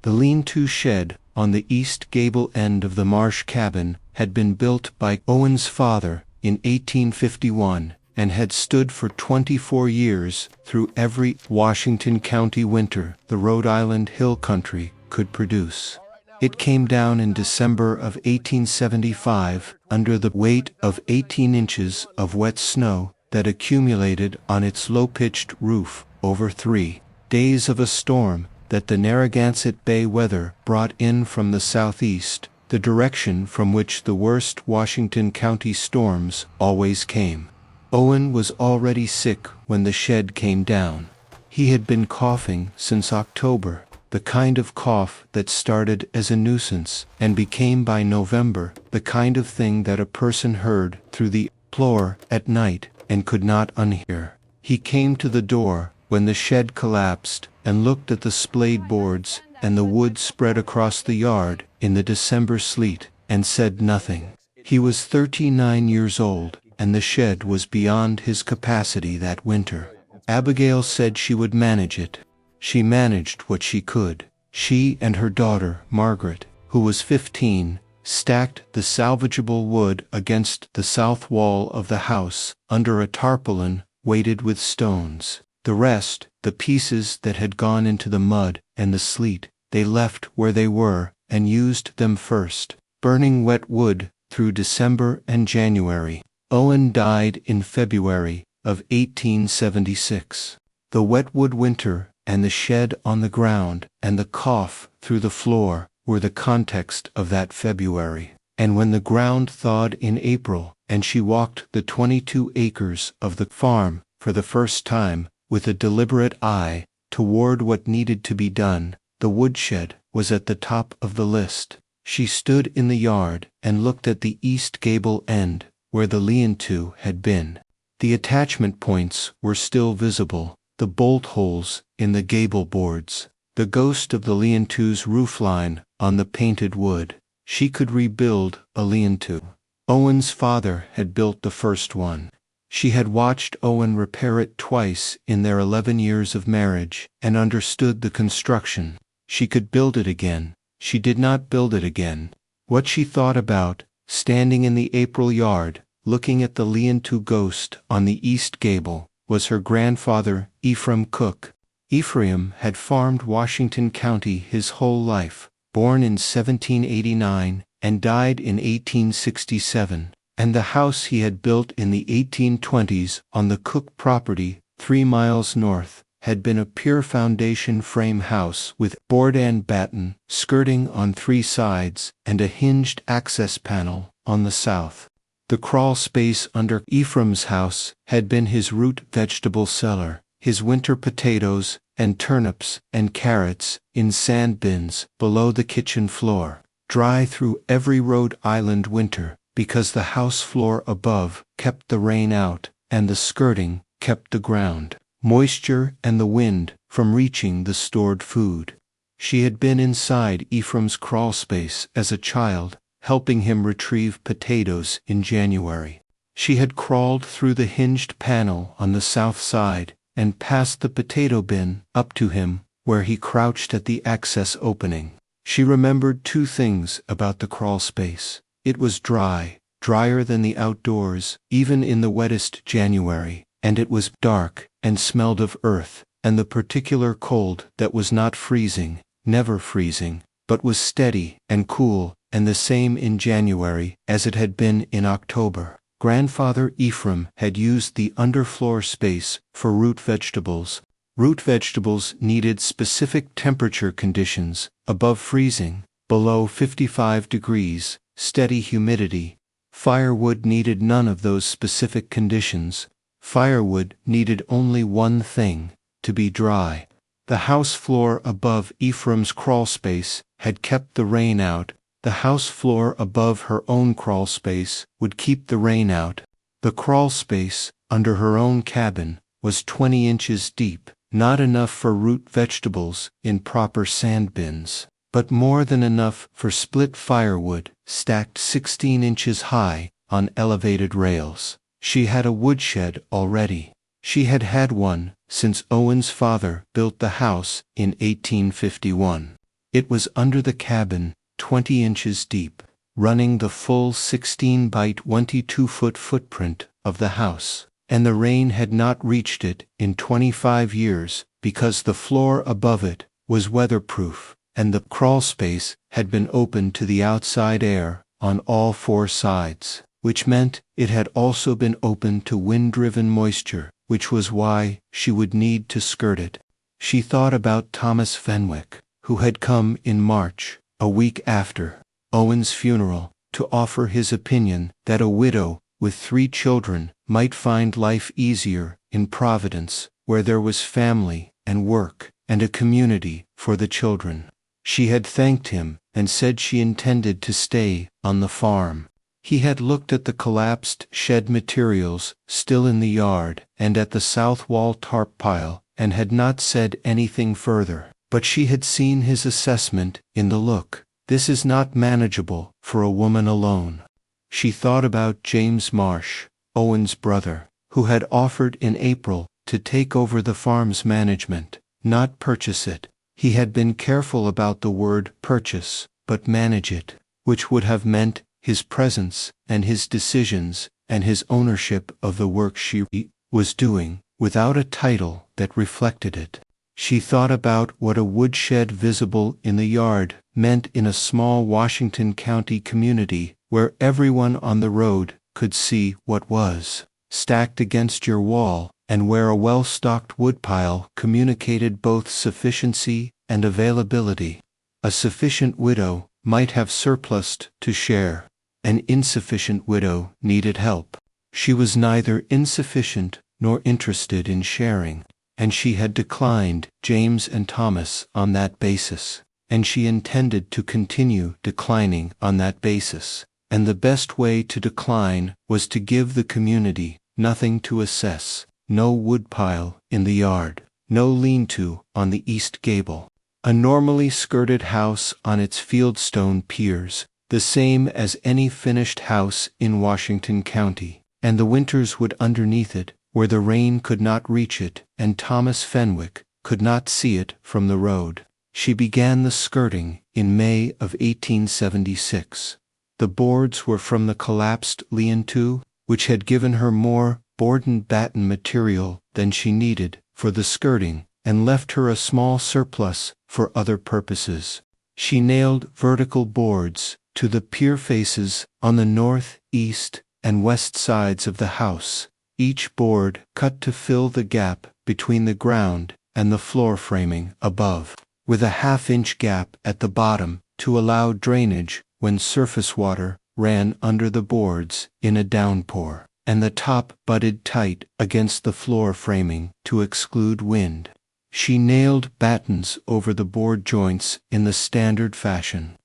The lean-to shed, on the east gable end of the marsh cabin, had been built by Owen's father in 1851, and had stood for 24 years through every Washington County winter the Rhode Island hill country could produce. It came down in December of 1875 under the weight of 18 inches of wet snow that accumulated on its low-pitched roof over 3 days of a storm that the Narragansett Bay weather brought in from the southeast, the direction from which the worst Washington County storms always came. Owen was already sick when the shed came down. He had been coughing since October, the kind of cough that started as a nuisance and became by November the kind of thing that a person heard through the floor at night and could not unhear. He came to the door when the shed collapsed and looked at the splayed boards and the wood spread across the yard in the December sleet and said nothing. He was 39 years old, and the shed was beyond his capacity that winter. Abigail said she would manage it. She managed what she could. She and her daughter, Margaret, who was 15, stacked the salvageable wood against the south wall of the house under a tarpaulin weighted with stones. The rest, the pieces that had gone into the mud and the sleet, they left where they were and used them first, burning wet wood through December and January. Owen died in February of 1876. The wetwood winter and the shed on the ground and the cough through the floor were the context of that February. And when the ground thawed in April and she walked the 22 acres of the farm for the first time with a deliberate eye toward what needed to be done, the woodshed was at the top of the list. She stood in the yard and looked at the east gable end where the lean-to had been. The attachment points were still visible, the bolt holes in the gable boards, the ghost of the lean-to's roofline on the painted wood. She could rebuild a lean-to. Owen's father had built the first one. She had watched Owen repair it twice in their 11 years of marriage and understood the construction. She could build it again. She did not build it again. What she thought about, standing in the April yard, looking at the lean-to ghost on the east gable, was her grandfather, Ephraim Cook. Ephraim had farmed Washington County his whole life, born in 1789 and died in 1867, and the house he had built in the 1820s on the Cook property 3 miles north had been a pure foundation frame house with board and batten skirting on 3 sides and a hinged access panel on the south. The crawl space under Ephraim's house had been his root vegetable cellar, his winter potatoes and turnips and carrots in sand bins below the kitchen floor, dry through every Rhode Island winter because the house floor above kept the rain out and the skirting kept the ground, moisture and the wind from reaching the stored food. She had been inside Ephraim's crawl space as a child, helping him retrieve potatoes in January. She had crawled through the hinged panel on the south side and passed the potato bin up to him where he crouched at the access opening. She remembered 2 things about the crawl space. It was dry, drier than the outdoors, even in the wettest January, and it was dark and smelled of earth and the particular cold that was not freezing, never freezing, but was steady and cool and the same in January as it had been in October. Grandfather Ephraim had used the underfloor space for root vegetables. Root vegetables needed specific temperature conditions, above freezing, below 55 degrees, steady humidity. Firewood needed none of those specific conditions. Firewood needed only one thing, to be dry. The house floor above Ephraim's crawl space had kept the rain out. The house floor above her own crawl space would keep the rain out. The crawl space, under her own cabin, was 20 inches deep, not enough for root vegetables in proper sand bins, but more than enough for split firewood, stacked 16 inches high on elevated rails. She had a woodshed already. She had had one since Owen's father built the house in 1851. It was under the cabin, 20 inches deep, running the full 16 by 22-foot footprint of the house, and the rain had not reached it in 25 years because the floor above it was weatherproof, and the crawl space had been open to the outside air on all 4 sides, which meant it had also been open to wind-driven moisture, which was why she would need to skirt it. She thought about Thomas Fenwick, who had come in March, a week after Owen's funeral, to offer his opinion that a widow with 3 children might find life easier in Providence, where there was family and work and a community for the children. She had thanked him and said she intended to stay on the farm. He had looked at the collapsed shed materials still in the yard and at the south wall tarp pile and had not said anything further, but she had seen his assessment in the look. This is not manageable for a woman alone. She thought about James Marsh, Owen's brother, who had offered in April to take over the farm's management, not purchase it. He had been careful about the word purchase, but manage it, which would have meant his presence and his decisions and his ownership of the work she was doing, without a title that reflected it. She thought about what a woodshed visible in the yard meant in a small Washington County community where everyone on the road could see what was stacked against your wall, and where a well-stocked woodpile communicated both sufficiency and availability. A sufficient widow might have surplus to share. An insufficient widow needed help. She was neither insufficient nor interested in sharing, and she had declined James and Thomas on that basis, and she intended to continue declining on that basis, and the best way to decline was to give the community nothing to assess, no woodpile in the yard, no lean-to on the east gable, a normally skirted house on its fieldstone piers, the same as any finished house in Washington County, and the winters wood underneath it, where the rain could not reach it and Thomas Fenwick could not see it from the road. She began the skirting in May of 1876. The boards were from the collapsed lean-to, which had given her more board and batten material than she needed for the skirting and left her a small surplus for other purposes. She nailed vertical boards to the pier faces on the north, east, and west sides of the house, each board cut to fill the gap between the ground and the floor framing above, with a half-inch gap at the bottom to allow drainage when surface water ran under the boards in a downpour, and the top butted tight against the floor framing to exclude wind. She nailed battens over the board joints in the standard fashion.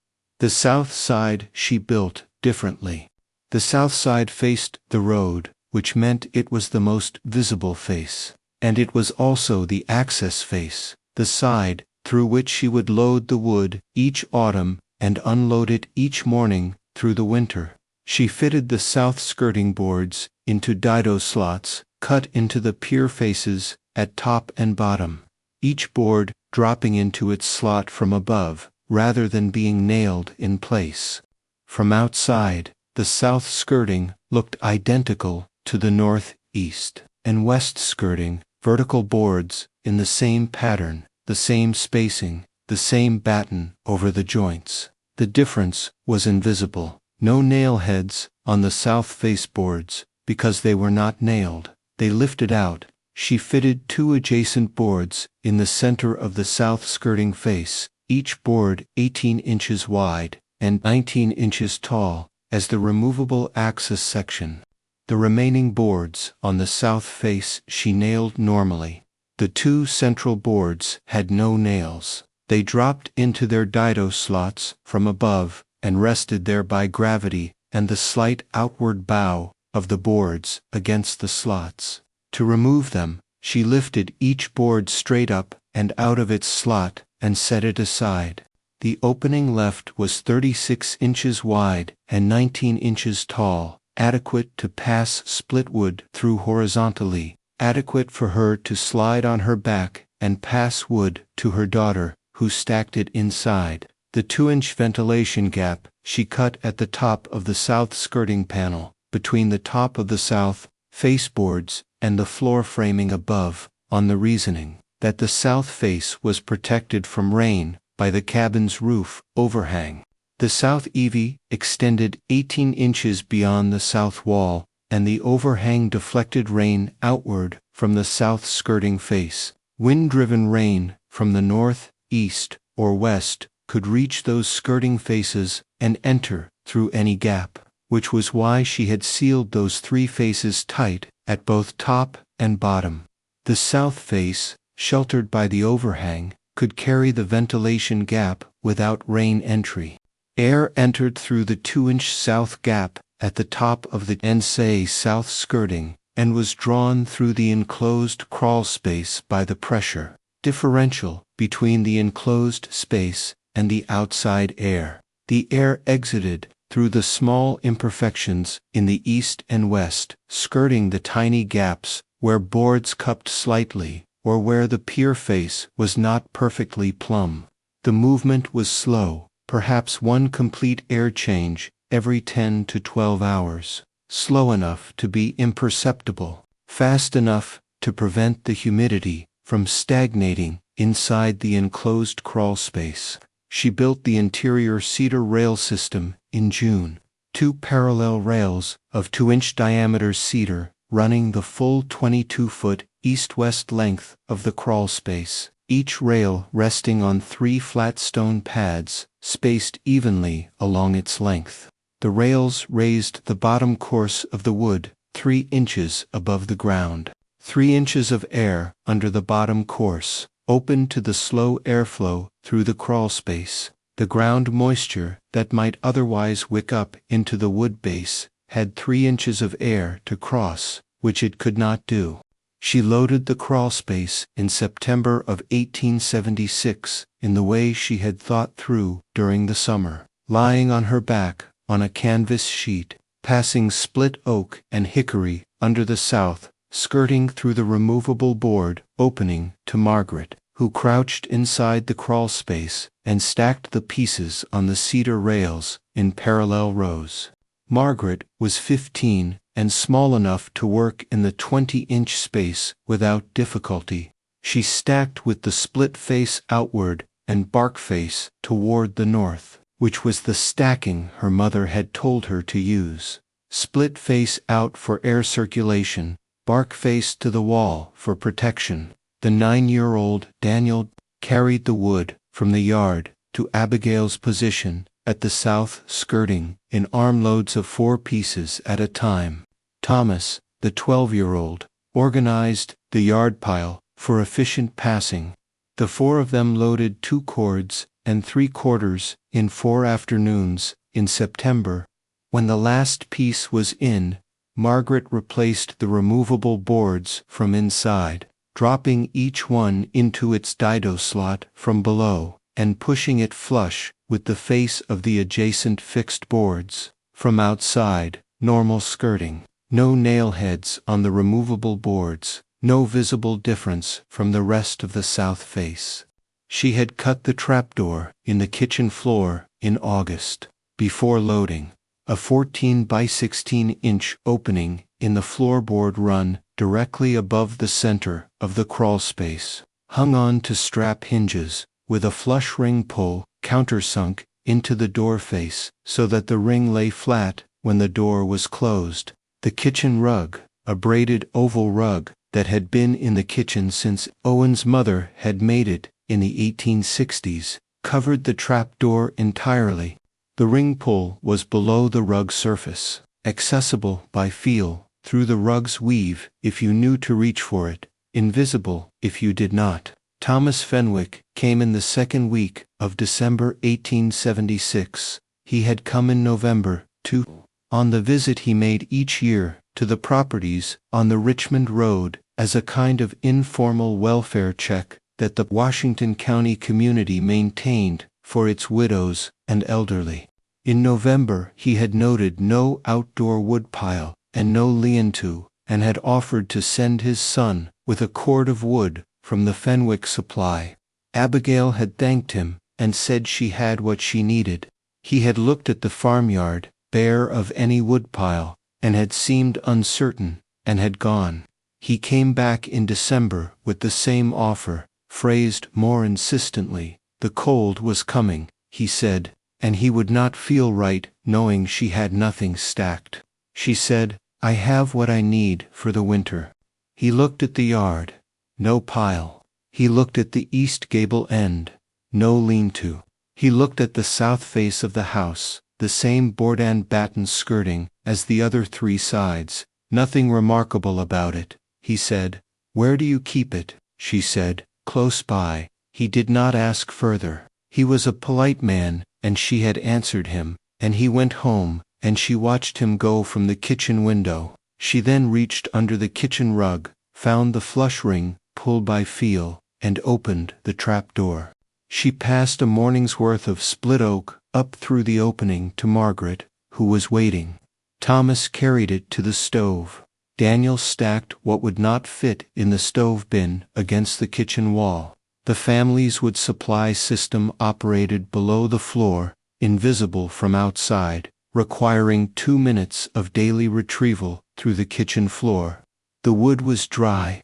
The south side she built differently. The south side faced the road, which meant it was the most visible face, and it was also the access face, the side through which she would load the wood each autumn and unload it each morning through the winter. She fitted the south skirting boards into dido slots cut into the pier faces at top and bottom, each board dropping into its slot from above rather than being nailed in place. From outside, the south skirting looked identical to the north, east, and west skirting, vertical boards in the same pattern, the same spacing, the same batten over the joints. The difference was invisible. No nail heads on the south face boards, because they were not nailed. They lifted out. She fitted 2 adjacent boards in the center of the south skirting face, each board 18 inches wide and 19 inches tall, as the removable axis section. The remaining boards on the south face she nailed normally. The 2 central boards had no nails. They dropped into their dido slots from above and rested there by gravity and the slight outward bow of the boards against the slots. To remove them, she lifted each board straight up and out of its slot and set it aside. The opening left was 36 inches wide and 19 inches tall, adequate to pass split wood through horizontally, adequate for her to slide on her back and pass wood to her daughter, who stacked it inside. The 2-inch ventilation gap she cut at the top of the south skirting panel, between the top of the south face boards and the floor framing above, on the reasoning that the south face was protected from rain by the cabin's roof overhang. The south eavee extended 18 inches beyond the south wall, and the overhang deflected rain outward from the south skirting face. Wind-driven rain from the north, east, or west could reach those skirting faces and enter through any gap, which was why she had sealed those 3 faces tight at both top and bottom. The south face, sheltered by the overhang, could carry the ventilation gap without rain entry. Air entered through the 2-inch south gap at the top of the NSA south skirting and was drawn through the enclosed crawl space by the pressure differential between the enclosed space and the outside air. The air exited through the small imperfections in the east and west, skirting the tiny gaps where boards cupped slightly or where the pier face was not perfectly plumb. The movement was slow, perhaps 1 complete air change every 10 to 12 hours, slow enough to be imperceptible, fast enough to prevent the humidity from stagnating inside the enclosed crawl space. She built the interior cedar rail system in June, 2 parallel rails of 2-inch diameter cedar running the full 22-foot east-west length of the crawl space, each rail resting on 3 flat stone pads spaced evenly along its length. The rails raised the bottom course of the wood 3 inches above the ground. 3 inches of air under the bottom course, open to the slow airflow through the crawl space. The ground moisture that might otherwise wick up into the wood base had 3 inches of air to cross, which it could not do. She loaded the crawl space in September of 1876 in the way she had thought through during the summer, lying on her back on a canvas sheet, passing split oak and hickory under the south, skirting through the removable board opening to Margaret, who crouched inside the crawl space and stacked the pieces on the cedar rails in parallel rows. Margaret was 15 and small enough to work in the 20-inch space without difficulty. She stacked with the split face outward and bark face toward the north, which was the stacking her mother had told her to use. Split face out for air circulation, bark face to the wall for protection. The 9-year-old Daniel carried the wood from the yard to Abigail's position at the south skirting in armloads of 4 pieces at a time. Thomas, the 12-year-old, organized the yard pile for efficient passing. The 4 of them loaded 2 cords and 3/4 in 4 afternoons in September. When the last piece was in, Margaret replaced the removable boards from inside, dropping each one into its dido slot from below and pushing it flush with the face of the adjacent fixed boards. From outside, normal skirting. No nail heads on the removable boards, no visible difference from the rest of the south face. She had cut the trapdoor in the kitchen floor in August, before loading, a 14 by 16-inch opening in the floorboard run directly above the center of the crawl space, hung on to strap hinges with a flush ring pull countersunk into the door face so that the ring lay flat when the door was closed. The kitchen rug, a braided oval rug that had been in the kitchen since Owen's mother had made it in the 1860s, covered the trapdoor entirely. The ring pull was below the rug surface, accessible by feel through the rug's weave if you knew to reach for it, invisible if you did not. Thomas Fenwick came in the 2nd week of December 1876. He had come in November, too. On the visit he made each year to the properties on the Richmond Road as a kind of informal welfare check that the Washington County community maintained for its widows and elderly. In November he had noted no outdoor woodpile and no lean-to, and had offered to send his son with a cord of wood from the Fenwick supply. Abigail had thanked him, and said she had what she needed. He had looked at the farmyard, bare of any woodpile, and had seemed uncertain, and had gone. He came back in December with the same offer, phrased more insistently. The cold was coming, he said, and he would not feel right knowing she had nothing stacked. She said, "I have what I need for the winter." He looked at the yard. No pile. He looked at the east gable end. No lean-to. He looked at the south face of the house, the same board and batten skirting as the other 3 sides. Nothing remarkable about it, he said. "Where do you keep it?" she said. "Close by." He did not ask further. He was a polite man, and she had answered him, and he went home, and she watched him go from the kitchen window. She then reached under the kitchen rug, found the flush ring, pulled by feel, and opened the trap door. She passed a morning's worth of split oak up through the opening to Margaret, who was waiting. Thomas carried it to the stove. Daniel stacked what would not fit in the stove bin against the kitchen wall. The family's wood supply system operated below the floor, invisible from outside, requiring 2 minutes of daily retrieval through the kitchen floor. The wood was dry.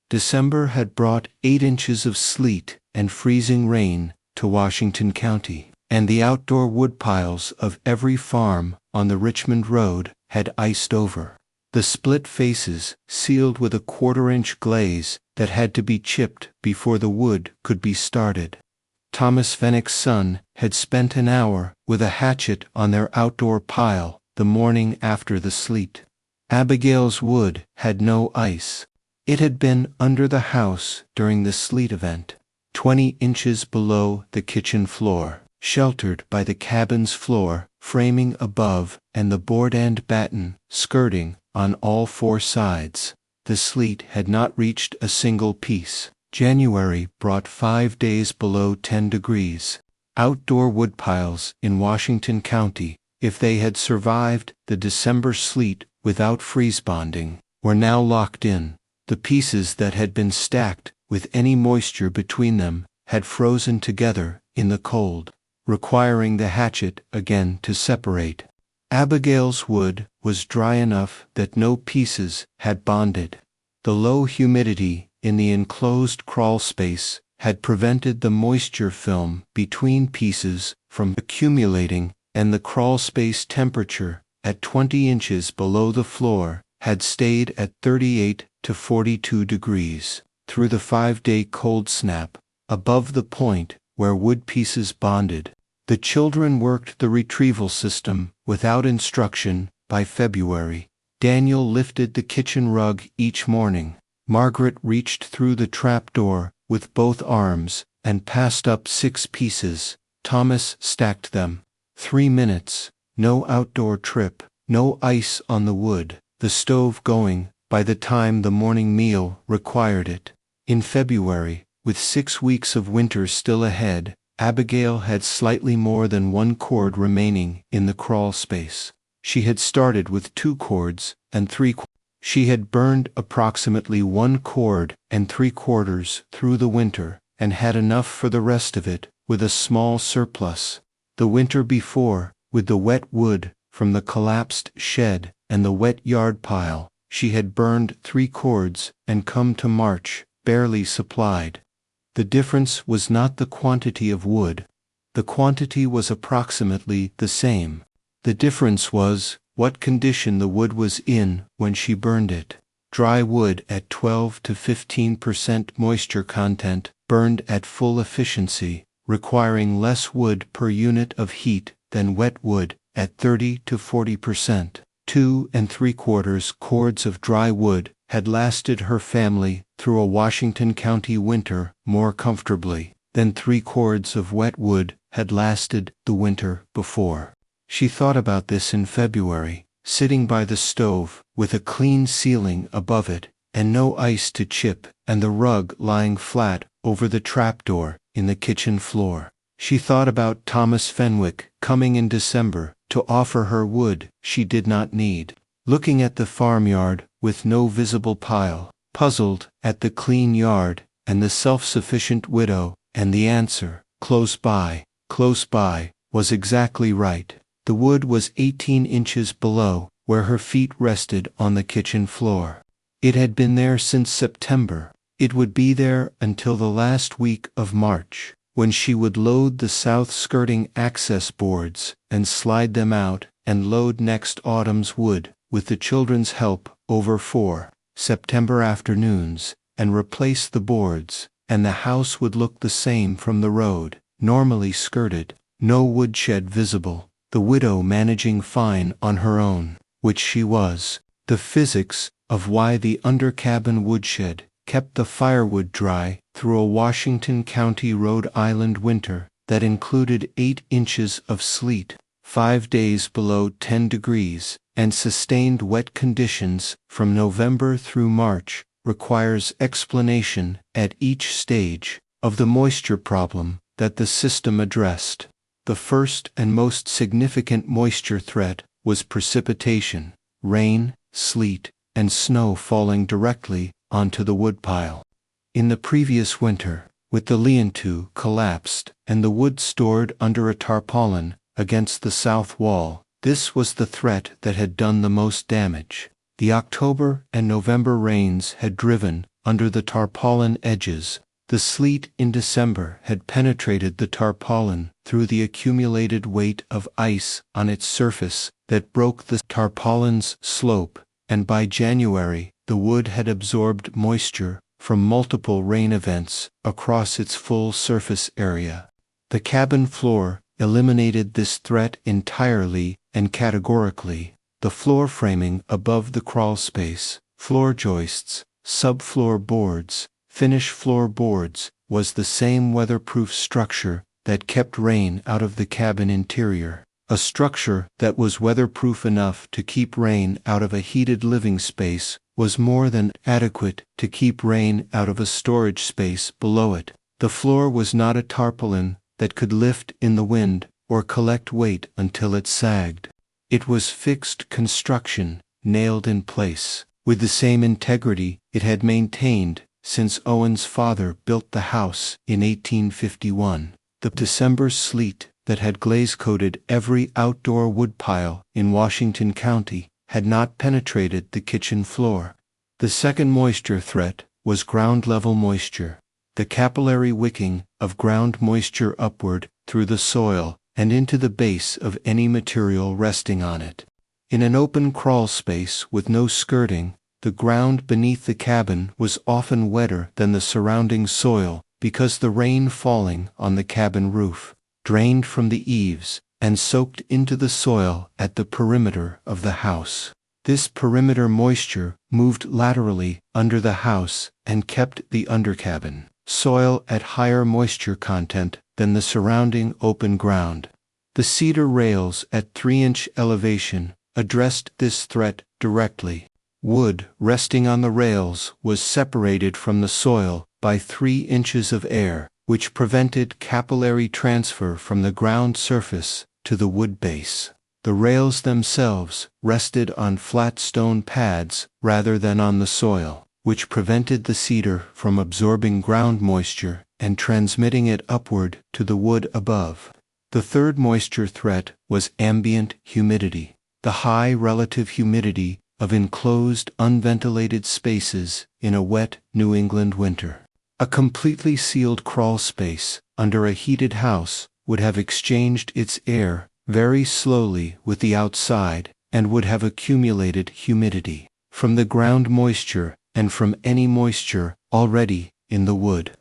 December had brought 8 inches of sleet and freezing rain to Washington County, and the outdoor woodpiles of every farm on the Richmond Road had iced over. The split faces, sealed with a 1/4-inch glaze that had to be chipped before the wood could be started. Thomas Fenwick's son had spent an hour with a hatchet on their outdoor pile the morning after the sleet. Abigail's wood had no ice. It had been under the house during the sleet event, 20 inches below the kitchen floor, sheltered by the cabin's floor framing above and the board and batten skirting on all 4 sides. The sleet had not reached a single piece. January brought 5 days below 10 degrees. Outdoor woodpiles in Washington County, if they had survived the December sleet without freeze bonding, were now locked in. The pieces that had been stacked with any moisture between them had frozen together in the cold, requiring the hatchet again to separate. Abigail's wood was dry enough that no pieces had bonded. The low humidity in the enclosed crawl space had prevented the moisture film between pieces from accumulating, and the crawl space temperature, at 20 inches below the floor, had stayed at 38 to 42 degrees through the 5-day cold snap, above the point where wood pieces bonded. The children worked the retrieval system without instruction. By February, Daniel lifted the kitchen rug each morning. Margaret reached through the trapdoor with both arms and passed up 6 pieces. Thomas stacked them. 3 minutes, no outdoor trip, no ice on the wood, the stove going by the time the morning meal required it. In February, with 6 weeks of winter still ahead, Abigail had slightly more than 1 cord remaining in the crawl space. She had started with 2 cords and 3 quarters. She had burned approximately 1 cord and 3/4 through the winter, and had enough for the rest of it, with a small surplus. The winter before, with the wet wood from the collapsed shed and the wet yard pile, she had burned 3 cords and come to March, barely supplied. The difference was not the quantity of wood. The quantity was approximately the same. The difference was what condition the wood was in when she burned it. Dry wood at 12 to 15% moisture content, burned at full efficiency, requiring less wood per unit of heat than wet wood at 30 to 40%. 2 3/4 cords of dry wood had lasted her family through a Washington County winter more comfortably than 3 cords of wet wood had lasted the winter before. She thought about this in February, sitting by the stove, with a clean ceiling above it, and no ice to chip, and the rug lying flat over the trapdoor in the kitchen floor. She thought about Thomas Fenwick coming in December to offer her wood she did not need, looking at the farmyard with no visible pile, puzzled at the clean yard and the self-sufficient widow And the answer, close by, was exactly right. The wood was 18 inches below where her feet rested on the kitchen floor. It had been there since September. It would be there until the last week of March, when she would load the south skirting access boards and slide them out and load next autumn's wood, with the children's help, over 4 September afternoons, and replace the boards, and the house would look the same from the road, normally skirted, no woodshed visible, the widow managing fine on her own, which she was. The physics of why the under-cabin woodshed kept the firewood dry through a Washington County, Rhode Island winter that included 8 inches of sleet, 5 days below 10 degrees, and sustained wet conditions from November through March, requires explanation at each stage of the moisture problem that the system addressed. The first and most significant moisture threat was precipitation, rain, sleet, and snow falling directly onto the woodpile. In the previous winter, with the lean-to collapsed and the wood stored under a tarpaulin against the south wall, this was the threat that had done the most damage. The October and November rains had driven under the tarpaulin edges. The sleet in December had penetrated the tarpaulin through the accumulated weight of ice on its surface that broke the tarpaulin's slope, and by January the wood had absorbed moisture from multiple rain events across its full surface area. The cabin floor eliminated this threat entirely and categorically. The floor framing above the crawl space, floor joists, subfloor boards, finish floor boards, was the same weatherproof structure that kept rain out of the cabin interior, a structure that was weatherproof enough to keep rain out of a heated living space was more than adequate to keep rain out of a storage space below it. The floor was not a tarpaulin that could lift in the wind or collect weight until it sagged. It was fixed construction, nailed in place, with the same integrity it had maintained since Owen's father built the house in 1851. The December sleet that had glaze-coated every outdoor woodpile in Washington County had not penetrated the kitchen floor. The second moisture threat was ground-level moisture, the capillary wicking of ground moisture upward through the soil and into the base of any material resting on it. In an open crawl space with no skirting, the ground beneath the cabin was often wetter than the surrounding soil because the rain falling on the cabin roof drained from the eaves and soaked into the soil at the perimeter of the house. This perimeter moisture moved laterally under the house and kept the undercabin soil at higher moisture content than the surrounding open ground. The cedar rails at 3-inch elevation addressed this threat directly. Wood resting on the rails was separated from the soil by 3 inches of air, which prevented capillary transfer from the ground surface to the wood base. The rails themselves rested on flat stone pads rather than on the soil, which prevented the cedar from absorbing ground moisture and transmitting it upward to the wood above. The third moisture threat was ambient humidity, the high relative humidity of enclosed, unventilated spaces in a wet New England winter. A completely sealed crawl space under a heated house would have exchanged its air very slowly with the outside and would have accumulated humidity from the ground moisture and from any moisture already in the wood.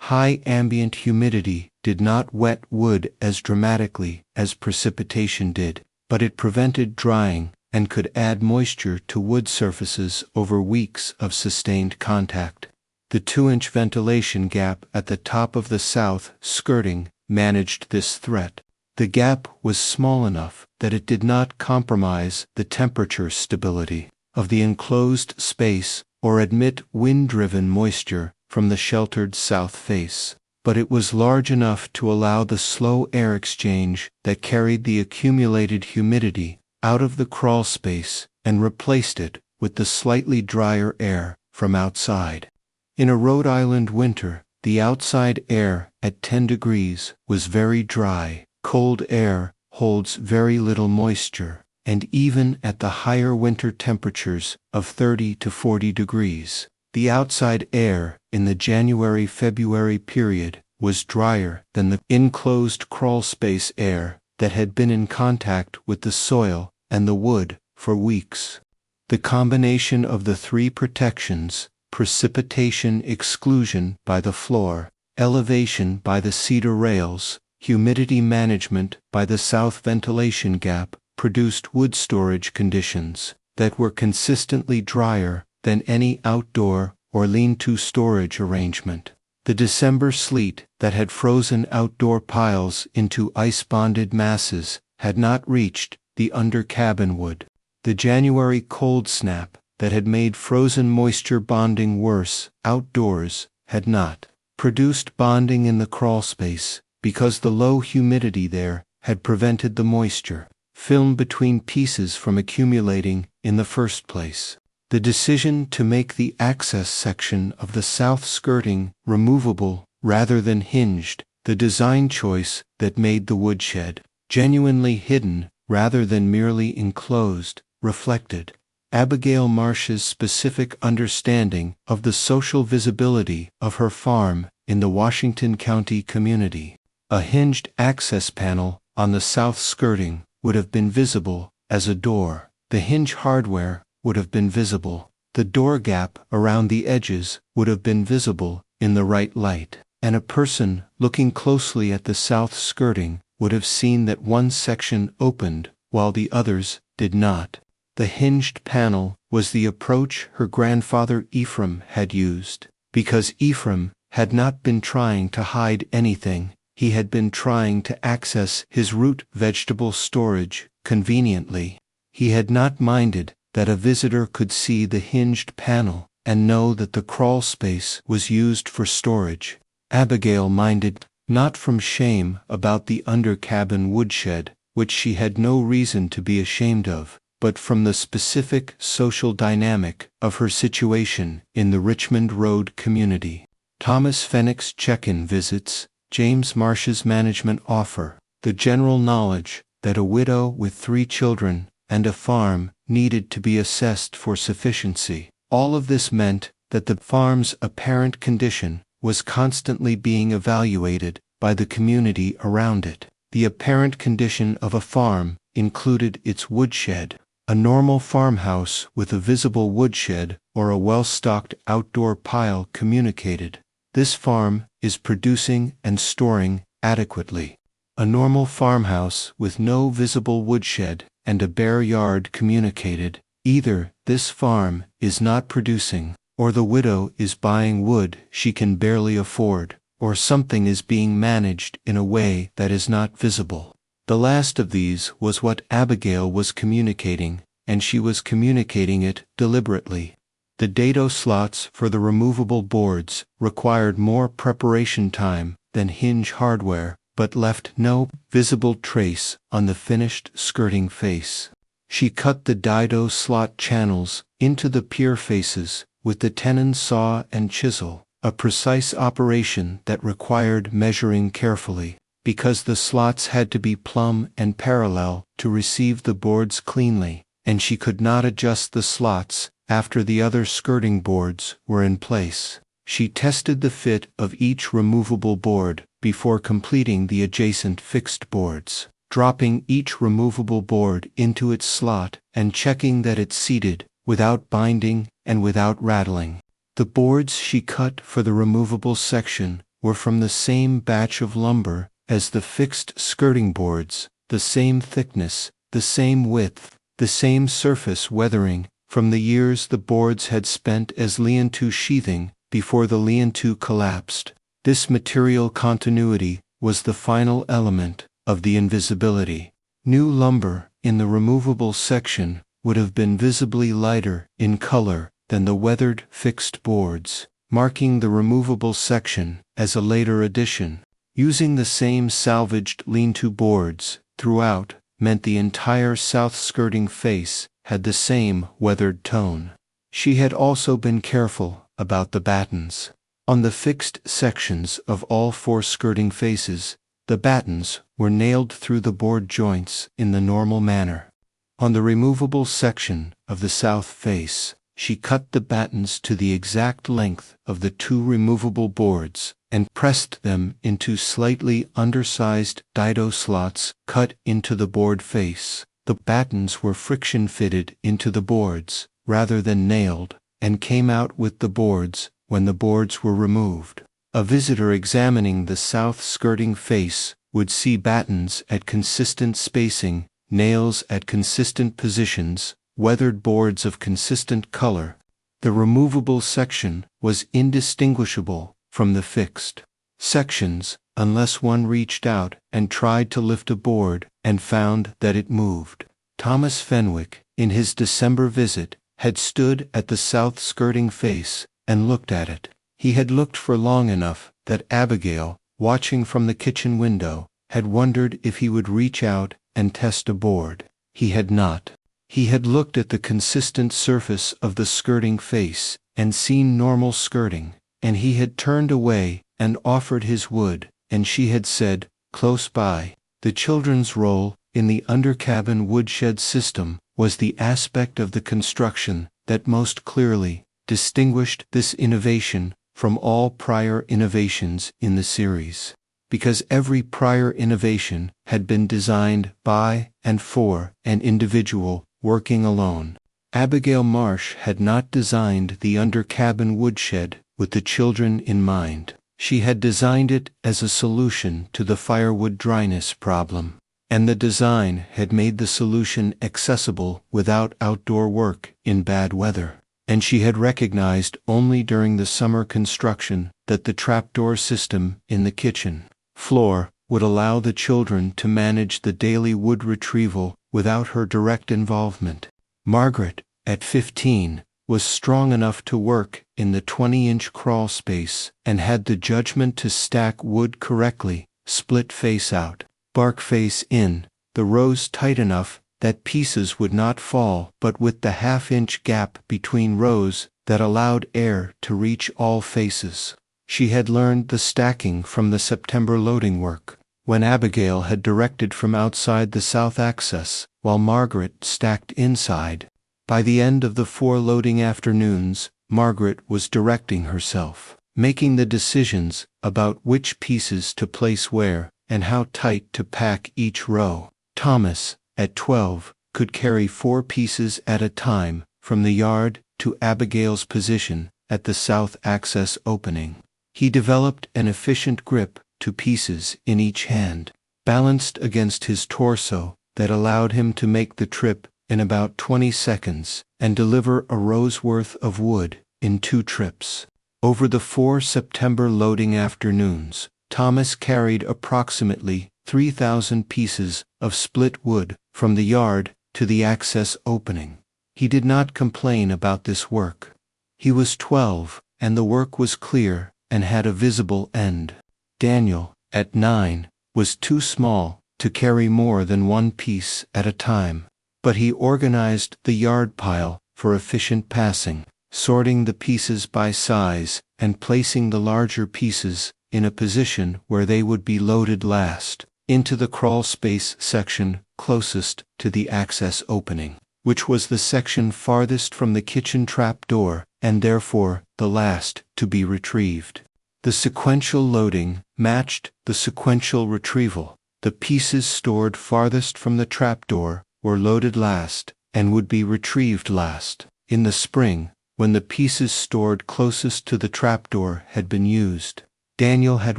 High ambient humidity did not wet wood as dramatically as precipitation did, but it prevented drying and could add moisture to wood surfaces over weeks of sustained contact. The 2-inch ventilation gap at the top of the south skirting managed this threat. The gap was small enough that it did not compromise the temperature stability of the enclosed space or admit wind-driven moisture from the sheltered south face, but it was large enough to allow the slow air exchange that carried the accumulated humidity out of the crawl space and replaced it with the slightly drier air from outside. In a Rhode Island winter, the outside air at 10 degrees, was very dry. Cold air holds very little moisture, and even at the higher winter temperatures of 30 to 40 degrees, the outside air in the January-February period was drier than the enclosed crawlspace air that had been in contact with the soil and the wood for weeks. The combination of the three protections, precipitation exclusion by the floor, elevation by the cedar rails, humidity management by the south ventilation gap, produced wood storage conditions that were consistently drier than any outdoor or lean-to storage arrangement. The December sleet that had frozen outdoor piles into ice-bonded masses had not reached the under-cabin wood. The January cold snap that had made frozen moisture bonding worse outdoors had not produced bonding in the crawlspace, because the low humidity there had prevented the moisture film between pieces from accumulating in the first place. The decision to make the access section of the south skirting removable rather than hinged, the design choice that made the woodshed genuinely hidden rather than merely enclosed, reflected Abigail Marsh's specific understanding of the social visibility of her farm in the Washington County community. A hinged access panel on the south skirting would have been visible as a door. The hinge hardware would have been visible. The door gap around the edges would have been visible in the right light, and a person looking closely at the south skirting would have seen that one section opened while the others did not. The hinged panel was the approach her grandfather Ephraim had used, because Ephraim had not been trying to hide anything. He had been trying to access his root vegetable storage conveniently. He had not minded that a visitor could see the hinged panel and know that the crawl space was used for storage. Abigail minded, not from shame about the under-cabin woodshed, which she had no reason to be ashamed of, but from the specific social dynamic of her situation in the Richmond Road community. Thomas Fenwick's check-in visits, James Marsh's management offer, the general knowledge that a widow with 3 children and a farm needed to be assessed for sufficiency. All of this meant that the farm's apparent condition was constantly being evaluated by the community around it. The apparent condition of a farm included its woodshed. A normal farmhouse with a visible woodshed or a well-stocked outdoor pile communicated, "This farm is producing and storing adequately." A normal farmhouse with no visible woodshed and a bare yard communicated, either "This farm is not producing," or "The widow is buying wood she can barely afford," or "Something is being managed in a way that is not visible." The last of these was what Abigail was communicating, and she was communicating it deliberately. The dado slots for the removable boards required more preparation time than hinge hardware, but left no visible trace on the finished skirting face. She cut the dado slot channels into the pier faces with the tenon saw and chisel, a precise operation that required measuring carefully, because the slots had to be plumb and parallel to receive the boards cleanly, and she could not adjust the slots after the other skirting boards were in place. She tested the fit of each removable board before completing the adjacent fixed boards, dropping each removable board into its slot and checking that it seated without binding and without rattling. The boards she cut for the removable section were from the same batch of lumber as the fixed skirting boards, the same thickness, the same width, the same surface weathering from the years the boards had spent as lean-to sheathing before the lean-to collapsed. This material continuity was the final element of the invisibility. New lumber in the removable section would have been visibly lighter in color than the weathered fixed boards, marking the removable section as a later addition. Using the same salvaged lean-to boards throughout meant the entire south skirting face had the same weathered tone. She had also been careful about the battens. On the fixed sections of all 4 skirting faces, the battens were nailed through the board joints in the normal manner. On the removable section of the south face, she cut the battens to the exact length of the 2 removable boards and pressed them into slightly undersized dido slots cut into the board face. The battens were friction fitted into the boards rather than nailed, and came out with the boards when the boards were removed. A visitor examining the south skirting face would see battens at consistent spacing, nails at consistent positions, weathered boards of consistent color. The removable section was indistinguishable from the fixed sections unless one reached out and tried to lift a board and found that it moved. Thomas Fenwick, in his December visit, had stood at the south skirting face and looked at it. He had looked for long enough that Abigail, watching from the kitchen window, had wondered if he would reach out and test a board. He had not. He had looked at the consistent surface of the skirting face and seen normal skirting, and he had turned away and offered his wood, and she had said, close by. The children's role in the undercabin woodshed system was the aspect of the construction that most clearly distinguished this innovation from all prior innovations in the series. Because every prior innovation had been designed by and for an individual working alone. Abigail Marsh had not designed the undercabin woodshed with the children in mind. She had designed it as a solution to the firewood dryness problem, and the design had made the solution accessible without outdoor work in bad weather. And she had recognized only during the summer construction that the trapdoor system in the kitchen floor would allow the children to manage the daily wood retrieval without her direct involvement. Margaret, at 15, was strong enough to work in the 20-inch crawl space and had the judgment to stack wood correctly, split face out, bark face in, the rows tight enough that pieces would not fall, but with the half-inch gap between rows that allowed air to reach all faces. She had learned the stacking from the September loading work, when Abigail had directed from outside the south access, while Margaret stacked inside. By the end of the 4 loading afternoons, Margaret was directing herself, making the decisions about which pieces to place where and how tight to pack each row. Thomas, at 12, could carry 4 pieces at a time from the yard to Abigail's position at the south access opening. He developed an efficient grip to pieces in each hand, balanced against his torso, that allowed him to make the trip in about 20 seconds and deliver a row's worth of wood in 2 trips. Over the 4 September loading afternoons, Thomas carried approximately 3,000 pieces of split wood from the yard to the access opening. He did not complain about this work. He was 12, and the work was clear and had a visible end. Daniel, at 9, was too small to carry more than 1 piece at a time, but he organized the yard pile for efficient passing, sorting the pieces by size and placing the larger pieces in a position where they would be loaded last, into the crawl space section closest to the access opening, which was the section farthest from the kitchen trap door and therefore the last to be retrieved. The sequential loading matched the sequential retrieval. The pieces stored farthest from the trapdoor were loaded last and would be retrieved last. In the spring, when the pieces stored closest to the trapdoor had been used, Daniel had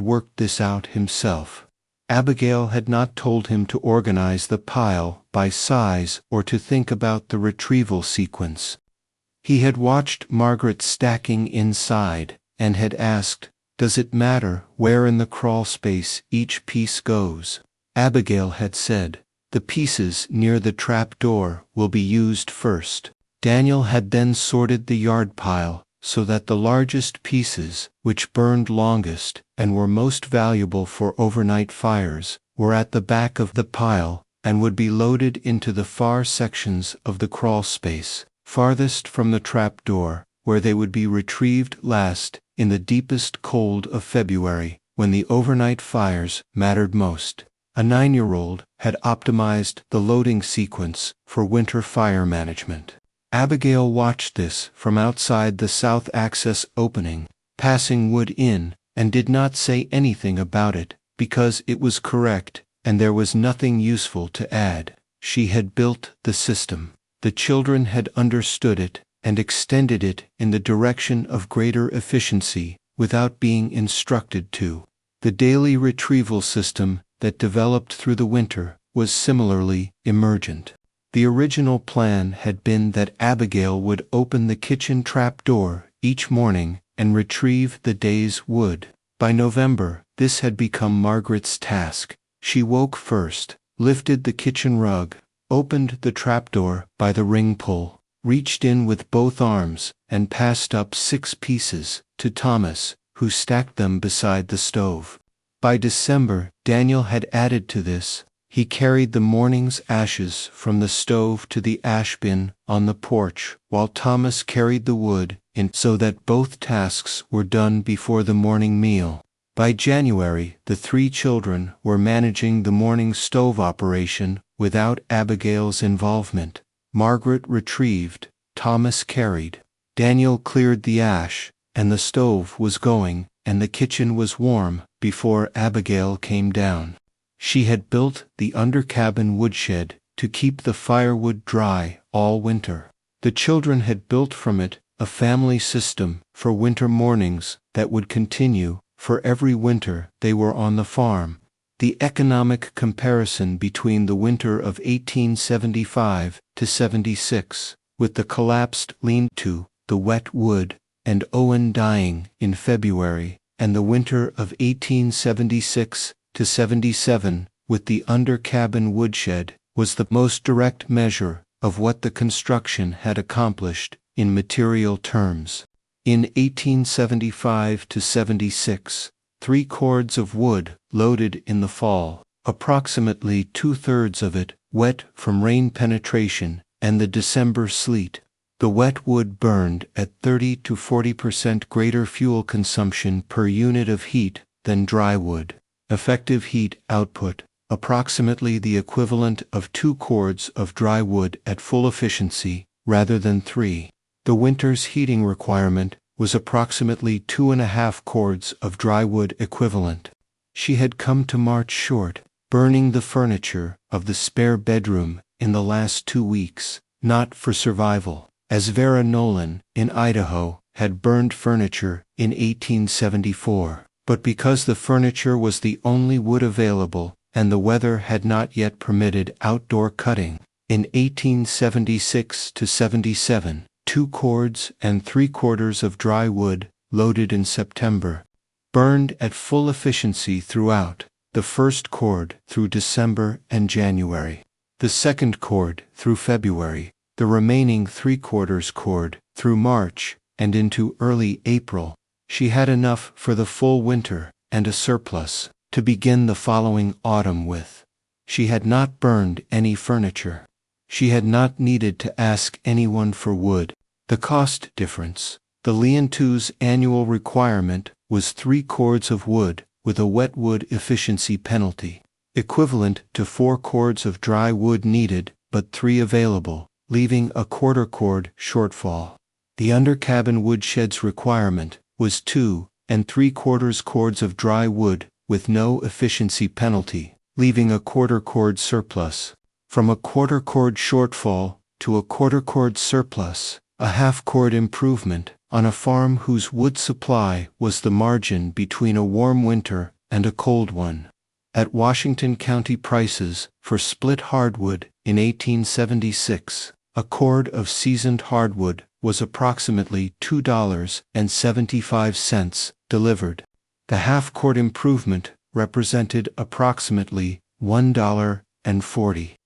worked this out himself. Abigail had not told him to organize the pile by size or to think about the retrieval sequence. He had watched Margaret stacking inside and had asked, "Does it matter where in the crawl space each piece goes?" Abigail had said, "The pieces near the trap door will be used first." Daniel had then sorted the yard pile so that the largest pieces, which burned longest and were most valuable for overnight fires, were at the back of the pile and would be loaded into the far sections of the crawl space, farthest from the trap door, where they would be retrieved last in the deepest cold of February, when the overnight fires mattered most. A 9-year-old had optimized the loading sequence for winter fire management. Abigail watched this from outside the south access opening, passing wood in, and did not say anything about it, because it was correct, and there was nothing useful to add. She had built the system. The children had understood it, and extended it in the direction of greater efficiency, without being instructed to. The daily retrieval system that developed through the winter was similarly emergent. The original plan had been that Abigail would open the kitchen trap door each morning and retrieve the day's wood. By November, this had become Margaret's task. She woke first, lifted the kitchen rug, opened the trapdoor by the ring pull, reached in with both arms, and passed up 6 pieces to Thomas, who stacked them beside the stove. By December, Daniel had added to this. He carried the morning's ashes from the stove to the ash bin on the porch, while Thomas carried the wood in, so that both tasks were done before the morning meal. By January, the 3 children were managing the morning stove operation without Abigail's involvement. Margaret retrieved, Thomas carried. Daniel cleared the ash, and the stove was going, and the kitchen was warm before Abigail came down. She had built the undercabin woodshed to keep the firewood dry all winter. The children had built from it a family system for winter mornings that would continue for every winter they were on the farm. The economic comparison between the winter of 1875 to 76, with the collapsed lean-to, the wet wood, and Owen dying in February, and the winter of 1876 to 77, with the under-cabin woodshed, was the most direct measure of what the construction had accomplished in material terms. In 1875 to 76, 3 cords of wood loaded in the fall, approximately 2/3 of it wet from rain penetration and the December sleet. The wet wood burned at 30 to 40% greater fuel consumption per unit of heat than dry wood. Effective heat output, approximately the equivalent of 2 cords of dry wood at full efficiency, rather than 3. The winter's heating requirement was approximately 2.5 cords of dry wood equivalent. She had come to March short, burning the furniture of the spare bedroom in the last 2 weeks, not for survival, as Vera Nolan, in Idaho, had burned furniture in 1874, but because the furniture was the only wood available and the weather had not yet permitted outdoor cutting. In 1876 to 77, 2 cords and 3/4 of dry wood, loaded in September, burned at full efficiency throughout, the first cord through December and January, the second cord through February, the remaining 3/4 cord through March and into early April. She had enough for the full winter and a surplus to begin the following autumn with. She had not burned any furniture. She had not needed to ask anyone for wood. The cost difference. The lean-to's annual requirement was 3 cords of wood with a wet wood efficiency penalty, equivalent to 4 cords of dry wood needed but 3 available, leaving a 1/4 cord shortfall. The undercabin woodshed's requirement was 2 3/4 cords of dry wood with no efficiency penalty, leaving a 1/4 cord surplus. From a 1/4 cord shortfall to a 1/4 cord surplus, a 1/2 cord improvement, on a farm whose wood supply was the margin between a warm winter and a cold one. At Washington County prices for split hardwood in 1876, a cord of seasoned hardwood was approximately $2.75 delivered. The 1/2 cord improvement represented approximately $1.40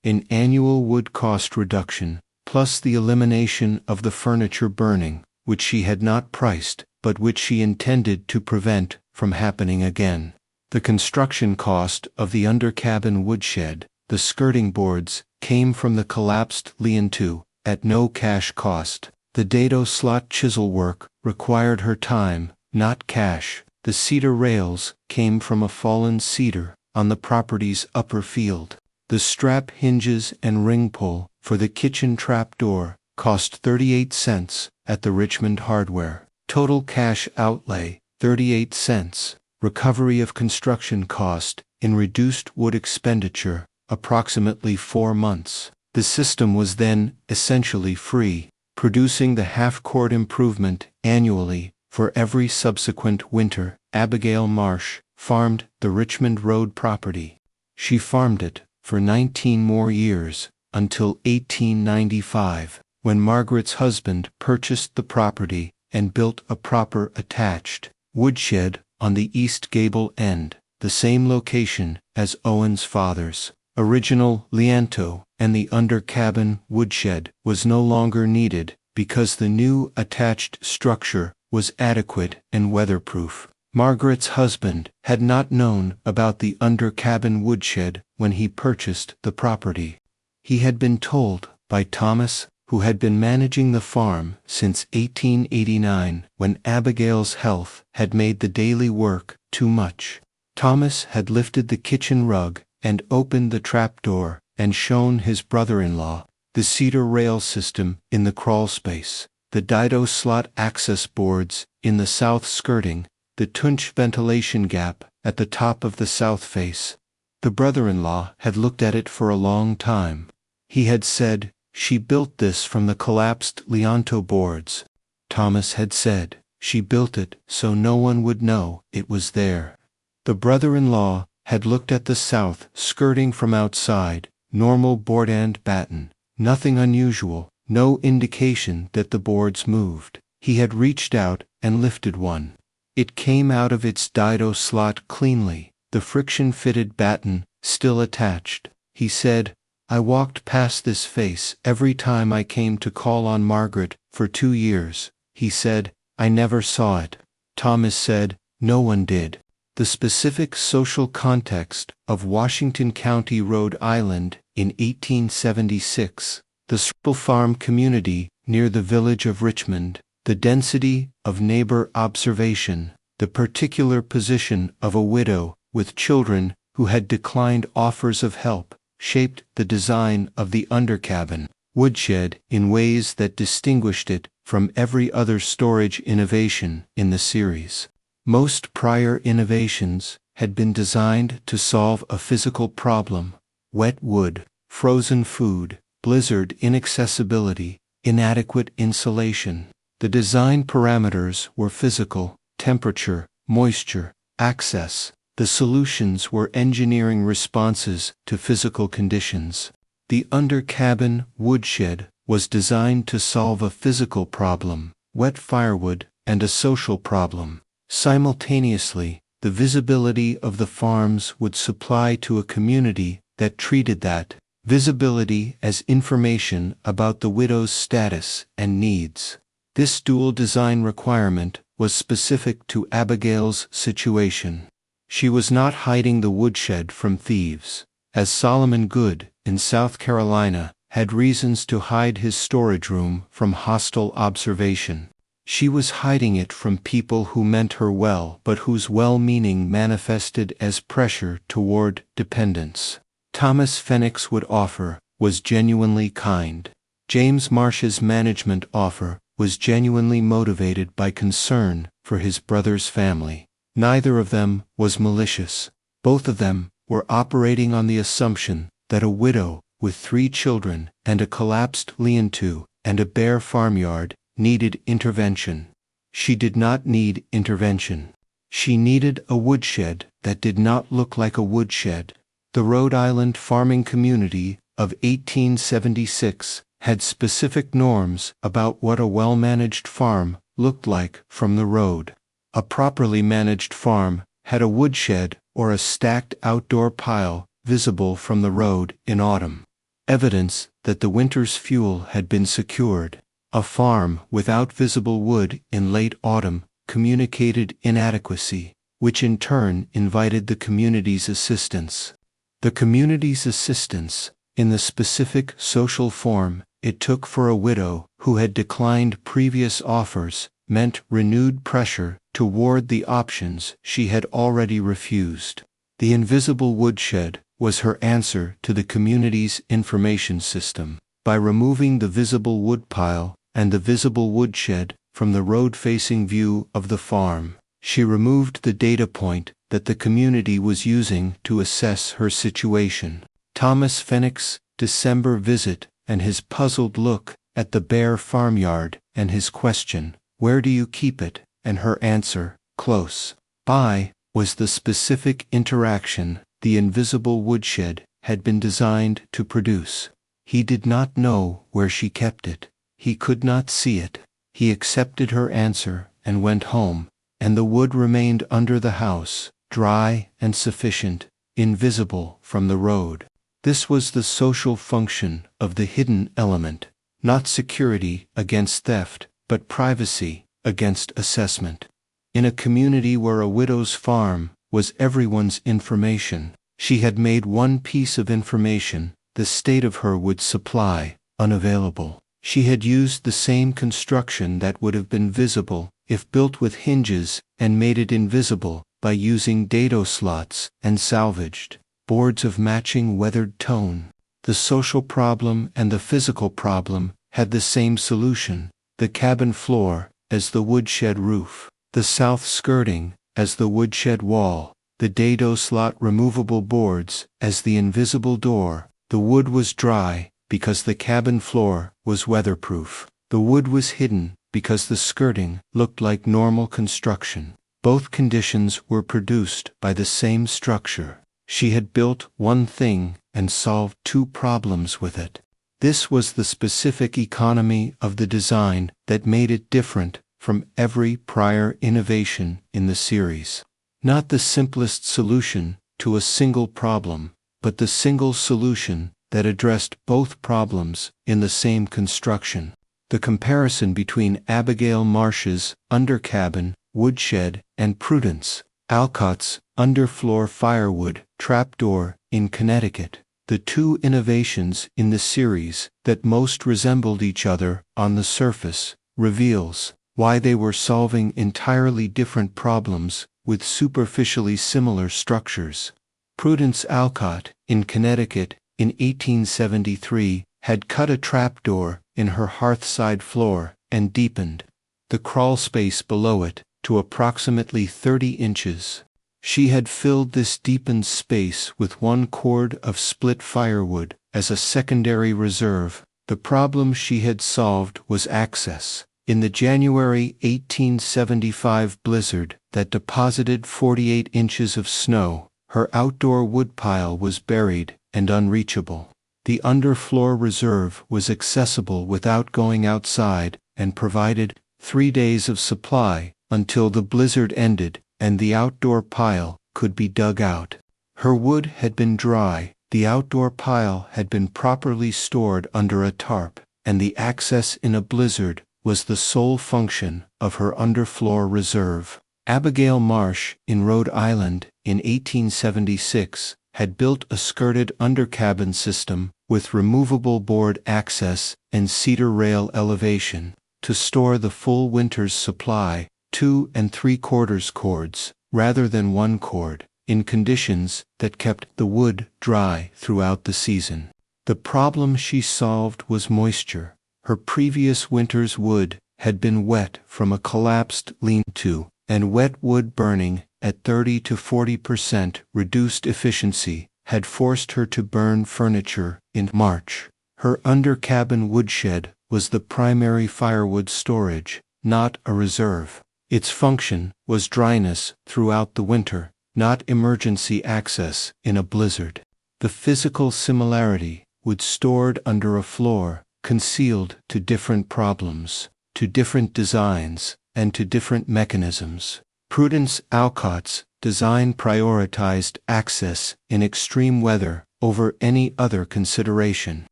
in annual wood cost reduction, plus the elimination of the furniture burning, which she had not priced, but which she intended to prevent from happening again. The construction cost of the undercabin woodshed, the skirting boards, came from the collapsed lean-to, at no cash cost. The dado slot chisel work required her time, not cash. The cedar rails came from a fallen cedar on the property's upper field. The strap hinges and ring pull for the kitchen trap door cost 38 cents at the Richmond Hardware. Total cash outlay, 38 cents. Recovery of construction cost in reduced wood expenditure, approximately 4 months. The system was then essentially free, producing the half-quart improvement annually for every subsequent winter. Abigail Marsh farmed the Richmond Road property. She farmed it for 19 more years, until 1895, when Margaret's husband purchased the property and built a proper attached woodshed on the east gable end, the same location as Owen's father's original lianto, and the under cabin woodshed was no longer needed because the new attached structure was adequate and weatherproof. Margaret's husband had not known about the under cabin woodshed when he purchased the property. He had been told by Thomas, who had been managing the farm since 1889, when Abigail's health had made the daily work too much. Thomas had lifted the kitchen rug and opened the trapdoor and shown his brother-in-law the cedar rail system in the crawl space, the dado slot access boards in the south skirting, the tunch ventilation gap at the top of the south face. The brother-in-law had looked at it for a long time. He had said, "She built this from the collapsed lianto boards." Thomas had said, "She built it so no one would know it was there." The brother-in-law had looked at the south skirting from outside, normal board and batten, nothing unusual, no indication that the boards moved. He had reached out and lifted one. It came out of its dado slot cleanly, the friction-fitted batten still attached. He said, "I walked past this face every time I came to call on Margaret for 2 years." He said, "I never saw it." Thomas said, "No one did." The specific social context of Washington County, Rhode Island, in 1876, the small farm community near the village of Richmond, the density of neighbor observation, the particular position of a widow with children who had declined offers of help, shaped the design of the undercabin woodshed in ways that distinguished it from every other storage innovation in the series. Most prior innovations had been designed to solve a physical problem: wet wood, frozen food, blizzard inaccessibility, inadequate insulation. The design parameters were physical: temperature, moisture, access. The solutions were engineering responses to physical conditions. The under-cabin woodshed was designed to solve a physical problem, wet firewood, and a social problem. Simultaneously, the visibility of the farms would supply to a community that treated that visibility as information about the widow's status and needs. This dual design requirement was specific to Abigail's situation. She was not hiding the woodshed from thieves, as Solomon Good, in South Carolina, had reasons to hide his storage room from hostile observation. She was hiding it from people who meant her well but whose well-meaning manifested as pressure toward dependence. Thomas Fenwick's would offer was genuinely kind. James Marsh's management offer was genuinely motivated by concern for his brother's family. Neither of them was malicious. Both of them were operating on the assumption that a widow with 3 children and a collapsed lean-to and a bare farmyard needed intervention. She did not need intervention. She needed a woodshed that did not look like a woodshed. The Rhode Island farming community of 1876 had specific norms about what a well-managed farm looked like from the road. A properly managed farm had a woodshed or a stacked outdoor pile visible from the road in autumn, evidence that the winter's fuel had been secured. A farm without visible wood in late autumn communicated inadequacy, which in turn invited the community's assistance. The community's assistance, in the specific social form it took for a widow who had declined previous offers, meant renewed pressure toward the options she had already refused. The invisible woodshed was her answer to the community's information system. By removing the visible woodpile and the visible woodshed from the road-facing view of the farm, she removed the data point that the community was using to assess her situation. Thomas Fenwick's December visit and his puzzled look at the bare farmyard and his question, "Where do you keep it?" and her answer, "Close by," was the specific interaction the invisible woodshed had been designed to produce. He did not know where she kept it. He could not see it. He accepted her answer and went home, and the wood remained under the house, dry and sufficient, invisible from the road. This was the social function of the hidden element, not security against theft, but privacy against assessment. In a community where a widow's farm was everyone's information, she had made one piece of information the state of her wood supply unavailable. She had used the same construction that would have been visible if built with hinges and made it invisible by using dado slots and salvaged boards of matching weathered tone. The social problem and the physical problem had the same solution: the cabin floor as the woodshed roof, the south skirting as the woodshed wall, the dado slot removable boards as the invisible door. The wood was dry because the cabin floor was weatherproof. The wood was hidden because the skirting looked like normal construction. Both conditions were produced by the same structure. She had built one thing and solved two problems with it. This was the specific economy of the design that made it different from every prior innovation in the series. Not the simplest solution to a single problem, but the single solution that addressed both problems in the same construction. The comparison between Abigail Marsh's undercabin, woodshed, and Prudence Alcott's underfloor firewood trapdoor in Connecticut, the two innovations in the series that most resembled each other on the surface, reveals why they were solving entirely different problems with superficially similar structures. Prudence Alcott, in Connecticut, in 1873, had cut a trapdoor in her hearthside floor and deepened the crawl space below it to approximately 30 inches. She had filled this deepened space with one cord of split firewood as a secondary reserve. The problem she had solved was access. In the January 1875 blizzard that deposited 48 inches of snow, her outdoor woodpile was buried and unreachable. The underfloor reserve was accessible without going outside and provided 3 days of supply until the blizzard ended and the outdoor pile could be dug out. Her wood had been dry, the outdoor pile had been properly stored under a tarp, and the access in a blizzard was the sole function of her underfloor reserve. Abigail Marsh, in Rhode Island, in 1876, had built a skirted undercabin system with removable board access and cedar rail elevation to store the full winter's supply, 2 3/4 cords, rather than 1 cord, in conditions that kept the wood dry throughout the season. The problem she solved was moisture. Her previous winter's wood had been wet from a collapsed lean-to, and wet wood burning at 30 to 40% reduced efficiency had forced her to burn furniture in March. Her undercabin woodshed was the primary firewood storage, not a reserve. Its function was dryness throughout the winter, not emergency access in a blizzard. The physical similarity, wood stored under a floor, concealed to different problems, to different designs, and to different mechanisms. Prudence Alcott's design prioritized access in extreme weather over any other consideration.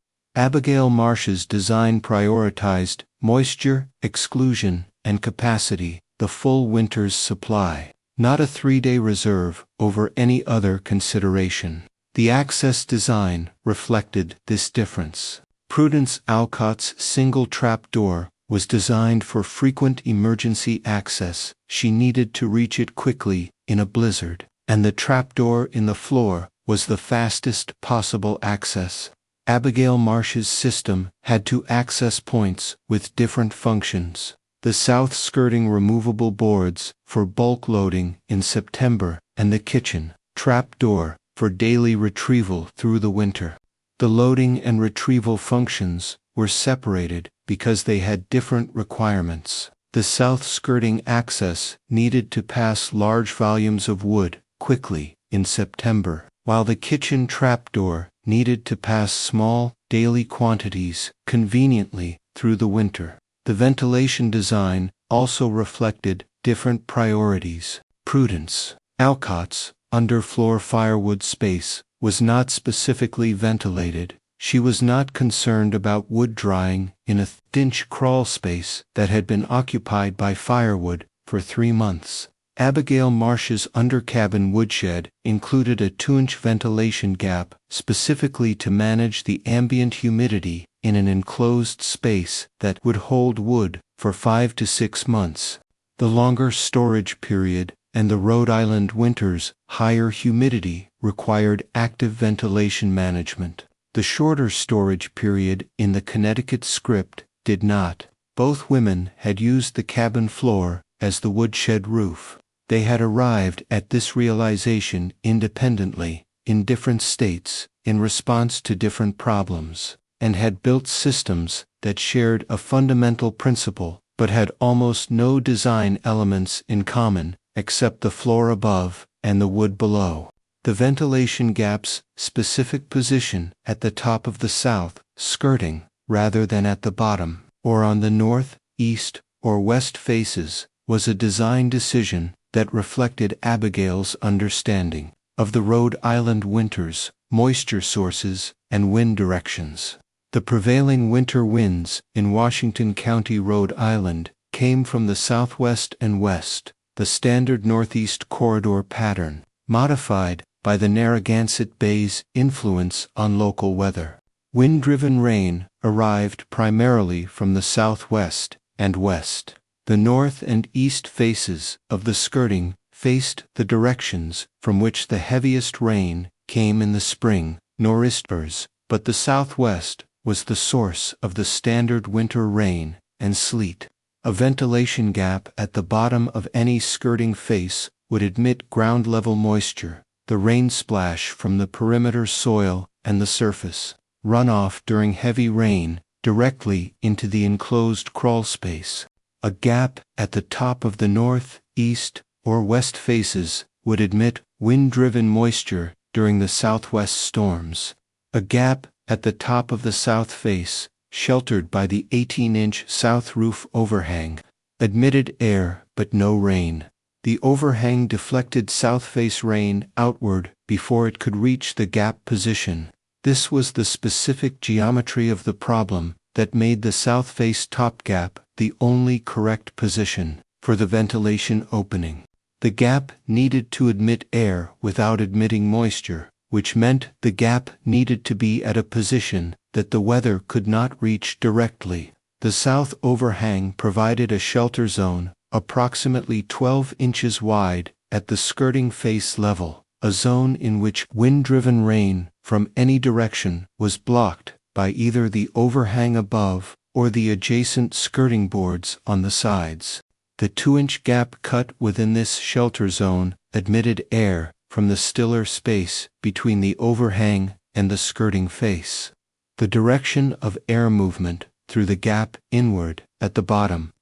Abigail Marsh's design prioritized moisture, exclusion, and capacity, the full winter's supply, not a 3-day reserve over any other consideration. The access design reflected this difference. Prudence Alcott's single trap door was designed for frequent emergency access. She needed to reach it quickly in a blizzard, and the trapdoor in the floor was the fastest possible access. Abigail Marsh's system had two access points with different functions. The south skirting removable boards for bulk loading in September, and the kitchen trapdoor for daily retrieval through the winter. The loading and retrieval functions were separated because they had different requirements. The south skirting access needed to pass large volumes of wood quickly in September, while the kitchen trapdoor needed to pass small, daily quantities conveniently through the winter. The ventilation design also reflected different priorities. Prudence Alcott's underfloor firewood space was not specifically ventilated. She was not concerned about wood drying in a th-inch crawl space that had been occupied by firewood for 3 months. Abigail Marsh's undercabin woodshed included a 2-inch ventilation gap specifically to manage the ambient humidity in an enclosed space that would hold wood for 5 to 6 months. The longer storage period and the Rhode Island winter's higher humidity required active ventilation management. The shorter storage period in the Connecticut script did not. Both women had used the cabin floor as the woodshed roof. They had arrived at this realization independently, in different states, in response to different problems, and had built systems that shared a fundamental principle but had almost no design elements in common except the floor above and the wood below. The ventilation gap's specific position at the top of the south skirting, rather than at the bottom, or on the north, east, or west faces, was a design decision that reflected Abigail's understanding of the Rhode Island winter's moisture sources and wind directions. The prevailing winter winds in Washington County, Rhode Island, came from the southwest and west, the standard northeast corridor pattern, modified by the Narragansett Bay's influence on local weather. Wind-driven rain arrived primarily from the southwest and west. The north and east faces of the skirting faced the directions from which the heaviest rain came in the spring, nor'easters, but the southwest was the source of the standard winter rain and sleet. A ventilation gap at the bottom of any skirting face would admit ground-level moisture, the rain splash from the perimeter soil and the surface, runoff during heavy rain, directly into the enclosed crawl space. A gap at the top of the north, east, or west faces would admit wind-driven moisture during the southwest storms. A gap at the top of the south face, sheltered by the 18-inch south roof overhang, admitted air but no rain. The overhang deflected south face rain outward before it could reach the gap position. This was the specific geometry of the problem that made the south face top gap the only correct position for the ventilation opening. The gap needed to admit air without admitting moisture, which meant the gap needed to be at a position that the weather could not reach directly. The south overhang provided a shelter zone approximately 12 inches wide at the skirting face level, a zone in which wind-driven rain from any direction was blocked by either the overhang above or the adjacent skirting boards on the sides. The 2-inch gap cut within this shelter zone admitted air from the stiller space between the overhang and the skirting face. The direction of air movement through the gap inward at the bottom,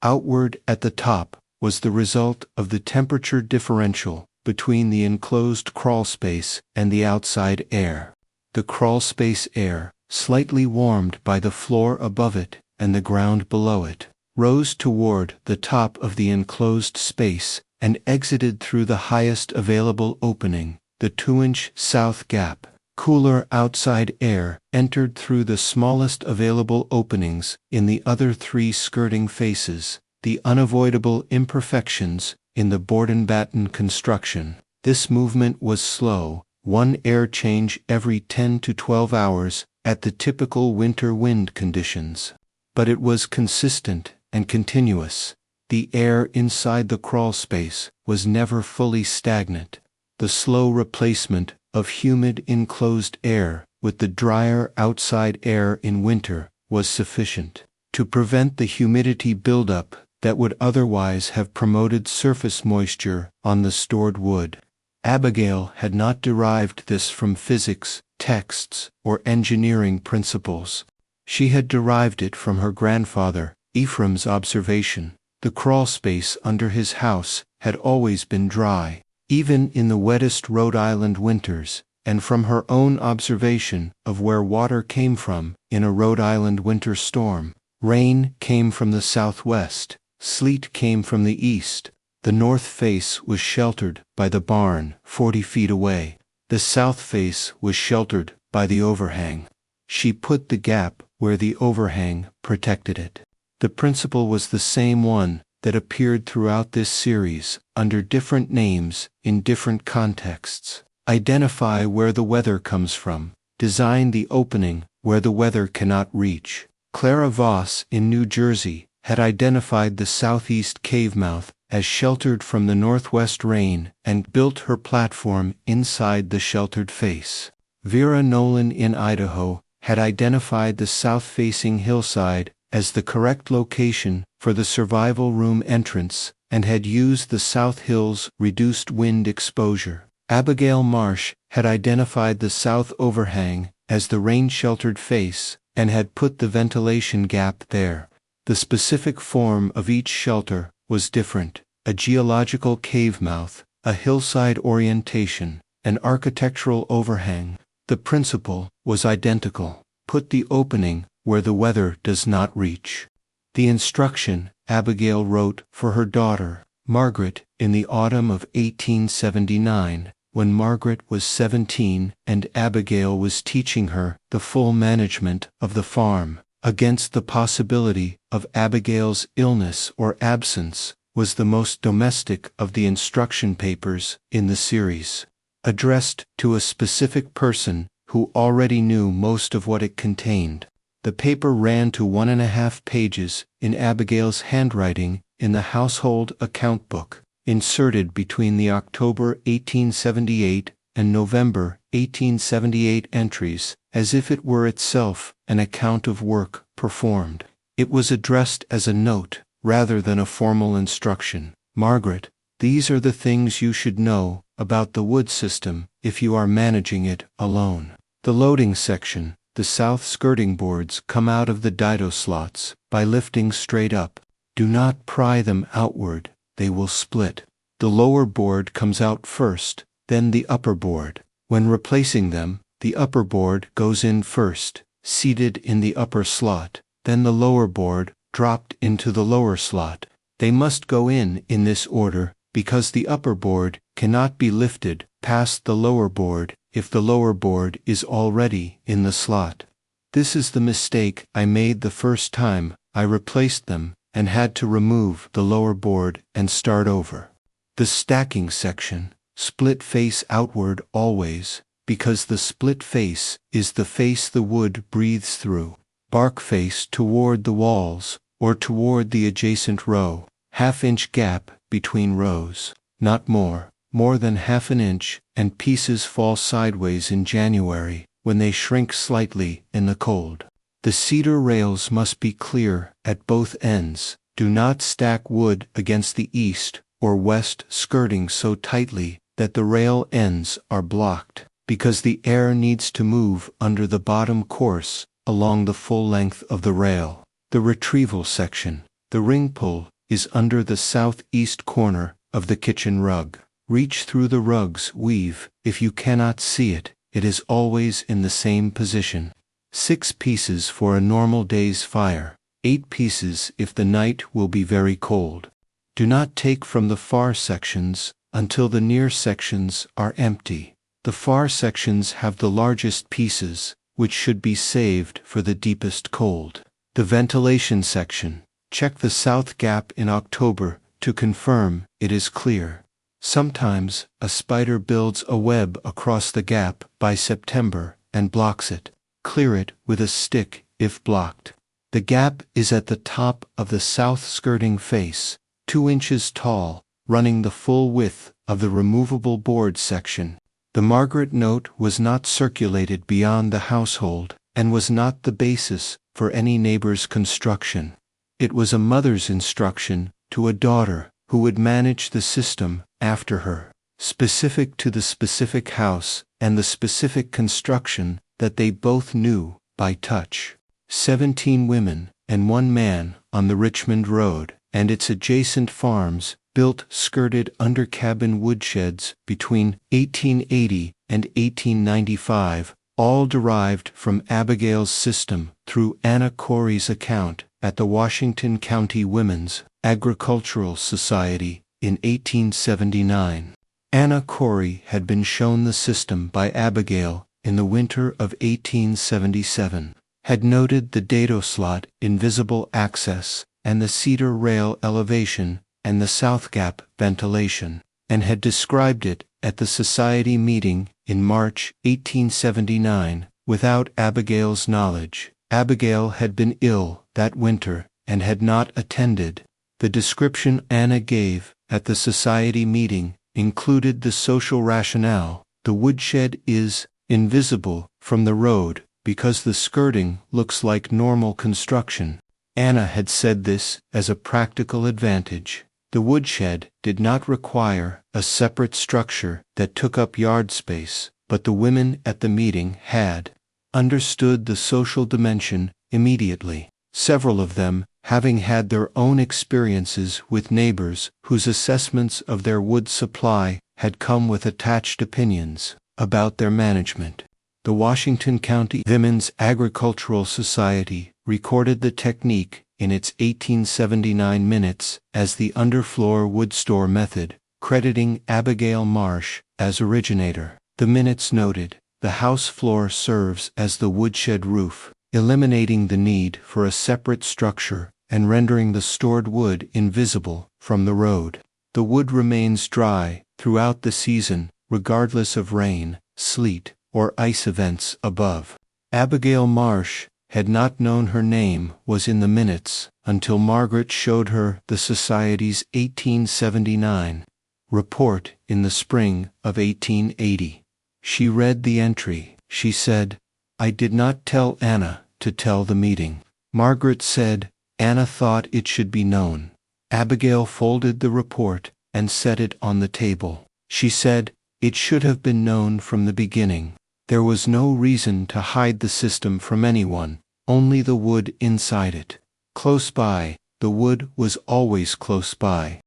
outward at the top, was the result of the temperature differential between the enclosed crawl space and the outside air. The crawl space air, slightly warmed by the floor above it and the ground below it, rose toward the top of the enclosed space and exited through the highest available opening, the 2-inch south gap. Cooler outside air entered through the smallest available openings in the other 3 skirting faces, the unavoidable imperfections in the board and batten construction. This movement was slow, one air change every 10 to 12 hours at the typical winter wind conditions. But it was consistent and continuous. The air inside the crawl space was never fully stagnant. The slow replacement of humid enclosed air with the drier outside air in winter was sufficient to prevent the humidity buildup that would otherwise have promoted surface moisture on the stored wood. Abigail had not derived this from physics, texts, or engineering principles. She had derived it from her grandfather, Ephraim's observation. The crawl space under his house had always been dry, even in the wettest Rhode Island winters, and from her own observation of where water came from in a Rhode Island winter storm. Rain came from the southwest, sleet came from the east. The north face was sheltered by the barn 40 feet away. The south face was sheltered by the overhang. She put the gap where the overhang protected it. The principle was the same one that appeared throughout this series under different names in different contexts. Identify where the weather comes from. Design the opening where the weather cannot reach. Clara Voss in New Jersey had identified the southeast cave mouth as sheltered from the northwest rain and built her platform inside the sheltered face. Vera Nolan in Idaho had identified the south-facing hillside as the correct location for the survival room entrance and had used the South Hills reduced wind exposure. Abigail Marsh had identified the south overhang as the rain-sheltered face and had put the ventilation gap there. The specific form of each shelter was different: a geological cave mouth, a hillside orientation, an architectural overhang. The principle was identical: put the opening where the weather does not reach. The instruction Abigail wrote for her daughter, Margaret, in the autumn of 1879, when Margaret was 17 and Abigail was teaching her the full management of the farm, against the possibility of Abigail's illness or absence, was the most domestic of the instruction papers in the series. Addressed to a specific person who already knew most of what it contained. The paper ran to 1.5 pages in Abigail's handwriting in the household account book, inserted between the October 1878 and November 1878 entries, as if it were itself an account of work performed. It was addressed as a note, rather than a formal instruction. Margaret, these are the things you should know about the wood system if you are managing it alone. The loading section. The south skirting boards come out of the dido slots by lifting straight up. Do not pry them outward, they will split. The lower board comes out first, then the upper board. When replacing them, the upper board goes in first, seated in the upper slot, then the lower board dropped into the lower slot. They must go in this order because the upper board cannot be lifted past the lower board if the lower board is already in the slot. This is the mistake I made the first time I replaced them and had to remove the lower board and start over. The stacking section, split face outward always, because the split face is the face the wood breathes through. Bark face toward the walls or toward the adjacent row. 1/2 inch gap between rows, not more than 1/2 inch, and pieces fall sideways in January when they shrink slightly in the cold. The cedar rails must be clear at both ends. Do not stack wood against the east or west skirting so tightly that the rail ends are blocked, because the air needs to move under the bottom course along the full length of the rail. The retrieval section. The ring pull is under the southeast corner of the kitchen rug. Reach through the rug's weave. If you cannot see it, it is always in the same position. 6 pieces for a normal day's fire. 8 pieces if the night will be very cold. Do not take from the far sections until the near sections are empty. The far sections have the largest pieces, which should be saved for the deepest cold. The ventilation section. Check the south gap in October to confirm it is clear. Sometimes a spider builds a web across the gap by September and blocks it. clear it with a stick if blocked. The gap is at the top of the south skirting face, 2 inches tall, running the full width of the removable board section. The Margaret note was not circulated beyond the household, and was not the basis for any neighbor's construction. It was a mother's instruction to a daughter who would manage the system after her, specific to the specific house and the specific construction that they both knew by touch. 17 women and 1 man on the Richmond Road and its adjacent farms built skirted under-cabin woodsheds between 1880 and 1895, all derived from Abigail's system through Anna Corey's account at the Washington County Women's Agricultural Society in 1879. Anna Corey had been shown the system by Abigail in the winter of 1877, had noted the dado slot invisible access and the cedar rail elevation and the south gap ventilation, and had described it at the society meeting in March 1879 without Abigail's knowledge. Abigail had been ill that winter and had not attended. The description Anna gave at the society meeting included the social rationale: the woodshed is invisible from the road because the skirting looks like normal construction. Anna had said this as a practical advantage. The woodshed did not require a separate structure that took up yard space, but the women at the meeting had understood the social dimension immediately, several of them having had their own experiences with neighbors whose assessments of their wood supply had come with attached opinions about their management. The Washington County Women's Agricultural Society recorded the technique in its 1879 minutes as the underfloor wood store method, crediting Abigail Marsh as originator. The minutes noted, the house floor serves as the woodshed roof, eliminating the need for a separate structure and rendering the stored wood invisible from the road. The wood remains dry throughout the season, regardless of rain, sleet, or ice events above. Abigail Marsh had not known her name was in the minutes until Margaret showed her the Society's 1879 report in the spring of 1880. She read the entry. She said, "I did not tell Anna to tell the meeting." Margaret said, "Anna thought it should be known." Abigail folded the report and set it on the table. She said, "It should have been known from the beginning. There was no reason to hide the system from anyone, only the wood inside it. Close by, the wood was always close by.